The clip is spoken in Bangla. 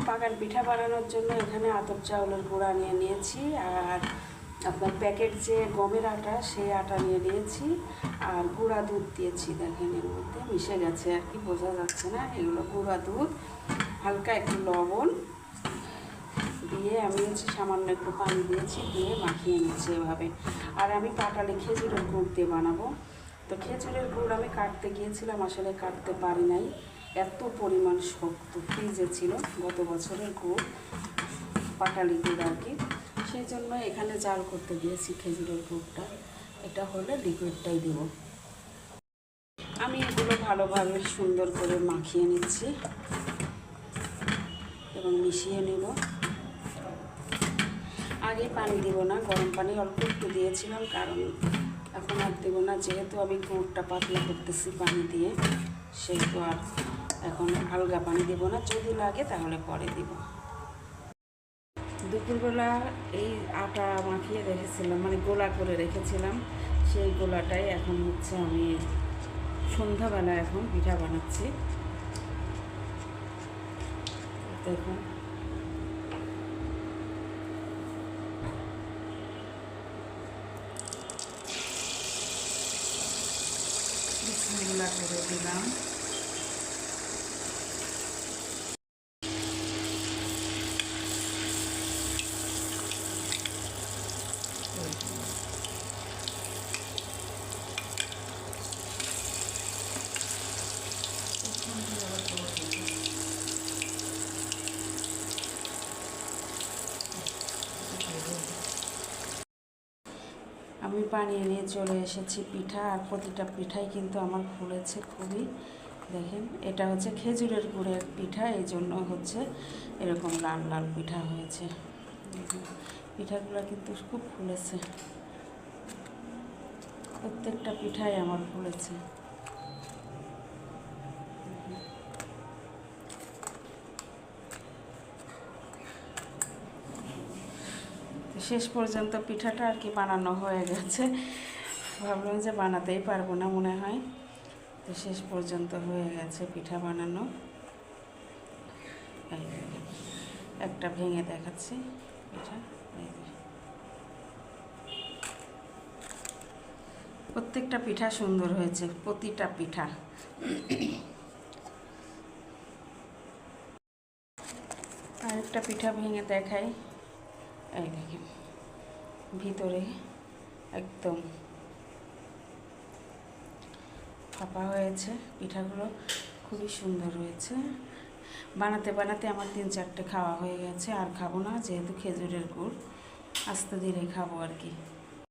পাকান পিঠা বানানোর জন্য এখানে আতপ চাউলের গুঁড়া নিয়ে নিয়েছি, আর আপনার প্যাকেট যে গমের আটা সেই আটা নিয়ে নিয়েছি, আর গুঁড়া দুধ দিয়েছি। দেখেন এর মধ্যে মিশে গেছে আর কি, বোঝা যাচ্ছে না। এগুলো গুঁড়া দুধ, হালকা একটু লবণ দিয়ে আমি সামান্য একটু পানি দিয়েছি, দিয়ে মাখিয়ে নিচ্ছি এভাবে। আর আমি পাটালি খেজুরের গুড় দিয়ে বানাবো। তো খেজুরের গুড় আমি কাটতে গিয়েছিলাম, আসলে কাটতে পারি নাই, এত পরিমাণ শক্ত। ফ্রিজে ছিল গত বছরের গুড়, পাটালি গুড় আর কি, সেই জন্য এখানে জাল করতে দিয়েছি খেজুরের গুড়টা। এটা হলে লিকুইডটাই দেব। আমি এগুলো ভালোভাবে সুন্দর করে মাখিয়ে নিচ্ছি এবং মিশিয়ে নেব। আগে পানি দিব না, গরম পানি অল্প একটু দিয়েছিলাম, কারণ এখন আর দেবো না, যেহেতু আমি গুড়টা পাতলা করতেছি পানি দিয়ে, সেহেতু আর এখন আলগা পানি দেবো না। যদি লাগে তাহলে পরে দিব। দুপুরবেলা এই আটা মাখিয়ে রেখেছিলাম, মানে গোলা করে রেখেছিলাম, সেই গোলাটাই এখন আমি সন্ধ্যাবেলা এখন পিঠা বানাচ্ছি। দেখুন বিসমিল্লাহ করে দিলাম। আমি বানিয়ে নিয়ে চলে এসেছি পিঠা, আর প্রতিটা পিঠাই কিন্তু আমার ফুলেছে খুবই। দেখেন এটা খেজুরের গুড়ের পিঠা, এই জন্য এরকম লাল লাল পিঠা হয়েছে। পিঠাগুলো কিন্তু খুব ফুলেছে, প্রত্যেকটা পিঠাই আমার ফুলেছে। শেষ পর্যন্ত পিঠাটা আর কি বানানো হয়ে গেছে। ভাবলাম যে বানাতেই পারবো না মনে হয়, তো শেষ পর্যন্ত হয়ে গেছে পিঠা বানানো। একটা ভেঙে দেখাচ্ছি পিঠা। প্রত্যেকটা পিঠা সুন্দর হয়েছে, প্রতিটা পিঠা। আরেকটা পিঠা ভেঙে দেখাই। এই দেখেন ভিতরে একদম ফাঁপা হয়েছে। পিঠাগুলো খুবই সুন্দর হয়েছে। বানাতে বানাতে আমার 3-4টে খাওয়া হয়ে গেছে, আর খাবো না, যেহেতু খেজুরের গুড়, আস্তে ধীরে খাবো আর কি।